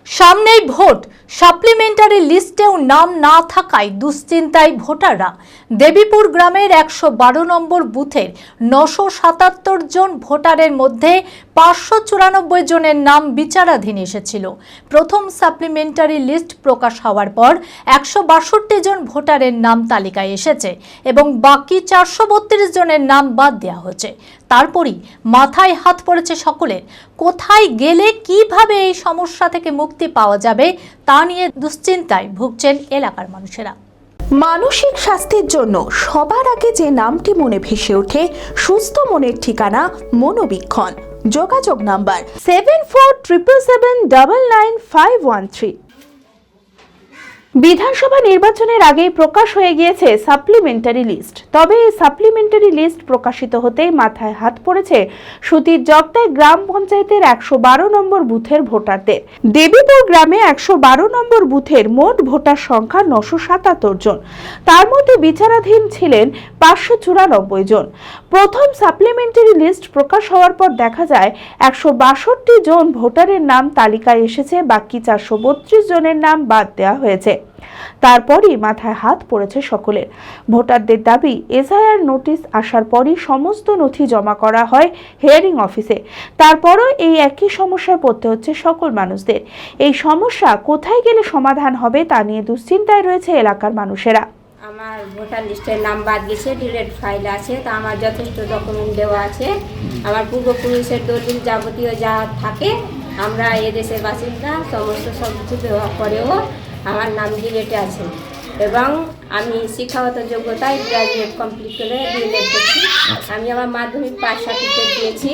সামনেই vote, supplementary লিস্টেও নাম না থাকায় দুশ্চিন্তায় ভোটাররা। দেবীপুর গ্রামের ১১২ নম্বর বুথের ৯৭৭ জন ভোটারের মধ্যে ৫৯৪ জনের নাম বিচারাধীন এসেছিল। প্রথম সাপ্লিমেন্টারি লিস্ট প্রকাশ হওয়ার পর ১৬২ জন ভোটারের নাম তালিকায় এসেছে এবং বাকি ৪৩২ জনের নাম বাদ দেওয়া হয়েছে। তারপরই মাথায় হাত পড়েছে সকলের। কোথায় গেলে কিভাবে এই সমস্যা থেকে মুক্তি পাওয়া যাবে তা নিয়ে দুশ্চিন্তায় ভুগছেন এলাকার মানুষেরা। মানসিক স্বাস্থ্যের জন্য সবার আগে যে নামটি মনে ভেসে ওঠে, সুস্থ মনের ঠিকানা মনোবীক্ষণ। যোগাযোগ নাম্বার 7477799513। বিধানসভা নির্বাচনের আগেই প্রকাশ হয়ে গিয়েছে সাপ্লিমেন্টারি লিস্ট। তবে এই সাপ্লিমেন্টারি লিস্ট প্রকাশিত হতেই মাথায় হাত পড়েছে সুতির জগদাই গ্রাম পঞ্চায়েতের ১১২ নম্বর বুথের ভোটারদের। দেবীপুর গ্রামে ১১২ নম্বর বুথের মোট ভোটার সংখ্যা ৯৭৭ জন। তার মধ্যে বিচারাধীন ছিলেন ৫৯৪ জন। প্রথম সাপ্লিমেন্টারি লিস্ট প্রকাশ হওয়ার পর দেখা যায় ১৬২ জন ভোটারের নাম তালিকায় এসেছে, বাকি ৪৩২ জনের নাম বাদ দেওয়া হয়েছে। তারপরই মাথায় হাত পড়েছে সকলের। ভোটারদের দাবি, এসআইআর নোটিশ আসার পরই সমস্ত নথি জমা করা হয় হিয়ারিং অফিসে। তারপরও এই একই সমস্যায় পড়তে হচ্ছে সকল মানুষদের। এই সমস্যা কোথায় গেলে সমাধান হবে তা নিয়ে দুশ্চিন্তায় রয়েছে এলাকার মানুষেরা। আমার ভোটার লিস্টের নাম বাদ গেছে, ডিলেট ফাইল আছে, তা আমার যথেষ্ট ডকুমেন্ট দেওয়া আছে। আমার পূর্বপুরুষের দলিল যাবতীয় যা থাকে, আমরা এদেশের বাসিন্দা, সমস্ত সব কিছু দেওয়ার পরেও আমার নাম ডিলেটে আছে এবং আমি শিক্ষাগত যোগ্যতায় গ্র্যাজুয়েট কমপ্লিট করে ডিলেট করছি। আমি আমার মাধ্যমিক পাস সার্টিফিকেট দিয়েছি,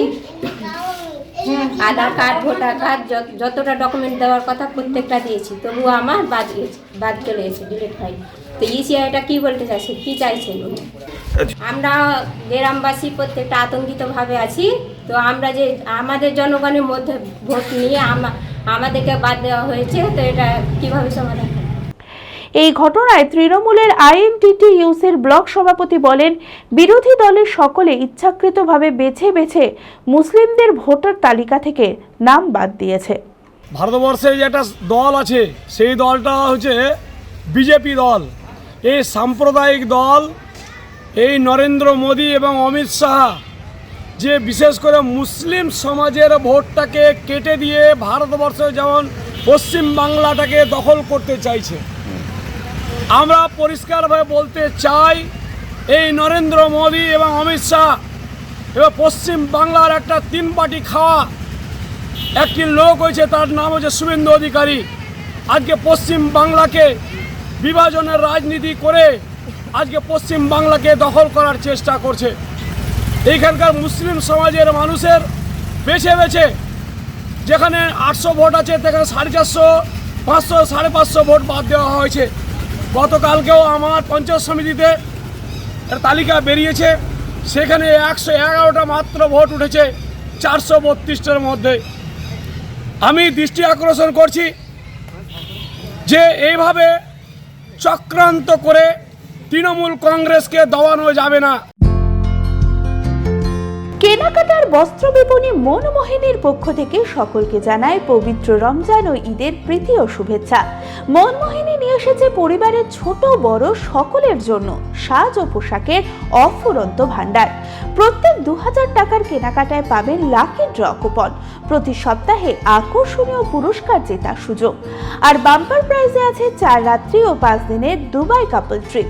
আধার কার্ড, ভোটার কার্ড, যতটা ডকুমেন্ট দেওয়ার কথা প্রত্যেকটা দিয়েছি, তবুও আমার বাদ চলে গেছে ডিলেট ফাইল। তো ইসিআইটা কি বলতে চাইছে, কি চাইছেন? আমরা গ্রামবাসী প্রত্যেকটা আতঙ্কিতভাবে আছি। তো আমরা যে আমাদের জনগণের মধ্যে ভোট নিয়ে আমাদেরকে বাদ দেওয়া হয়েছে, তো এটা কিভাবে সমাধান? এই ঘটনায় তৃণমূলের আইএনটিটিইউসির ব্লক সভাপতি বলেন, বিরোধী দলের সকলে ইচ্ছাকৃতভাবে বেছে বেছে মুসলিমদের ভোটার তালিকা থেকে নাম বাদ দিয়েছে। ভারতবর্ষে যে একটা দল আছে, সেই দলটা হচ্ছে বিজেপি দল। এই সাম্প্রদায়িক দল, এই নরেন্দ্র মোদী এবং অমিত শাহ যে বিশেষ করে মুসলিম সমাজের ভোটটাকে কেটে দিয়ে ভারতবর্ষে যেমন পশ্চিম বাংলাটাকে দখল করতে চাইছে। আমরা পরিষ্কারভাবে বলতে চাই, এই নরেন্দ্র মোদী এবং অমিত শাহ এবার পশ্চিম বাংলার একটা তিন পার্টি খাওয়া একটি লোক হয়েছে, তার নাম হচ্ছে শুভেন্দু অধিকারী। আজকে পশ্চিম বাংলাকে বিভাজনের রাজনীতি করে আজকে পশ্চিম বাংলাকে দখল করার চেষ্টা করছে। এইখানকার মুসলিম সমাজের মানুষের বেছে বেছে যেখানে ৮০০ ভোট আছে, সেখানে ৪৫০, ৫০০, ৫৫০ ভোট বাদ দেওয়া হয়েছে। গতকালকেও আমার পঞ্চায়েত সমিতিতে তালিকা বেরিয়েছে, সেখানে ১১১টা মাত্র ভোট উঠেছে ৪৩২টার মধ্যে। আমি দৃষ্টি আকর্ষণ করছি যে এইভাবে চক্রান্ত করে তৃণমূল কংগ্রেসকে দাবানো যাবে না। কেনাকাটার বস্ত্র বিপণী মনমোহিনীর পক্ষ থেকে সকলকে জানায় পবিত্র রমজান ও ঈদের প্রীতি ও শুভেচ্ছা। মনমোহিনী নিয়ে এসেছে পরিবারের ছোট বড় সকলের জন্য সাজ ও পোশাকের অফুরন্ত ভান্ডার। প্রত্যেক ২০০০ টাকার কেনাকাটায় পাবেন লাকি ড্র কুপন, প্রতি সপ্তাহে আকর্ষণীয় পুরস্কার জেতার সুযোগ, আর বাম্পার প্রাইজে আছে ৪ রাত্রি ও ৫ দিনের দুবাই কাপল ট্রিপ।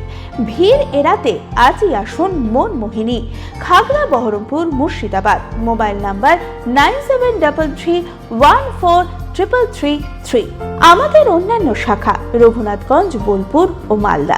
ভিড় এড়াতে আজই আসুন মনমোহিনী, খাগড়া বহরমপুর, মুর্শিদাবাদ। Mobile number 9733143333। আমাদের অন্যান্য শাখা রঘুনাথগঞ্জ, বোলপুর ও মালদা।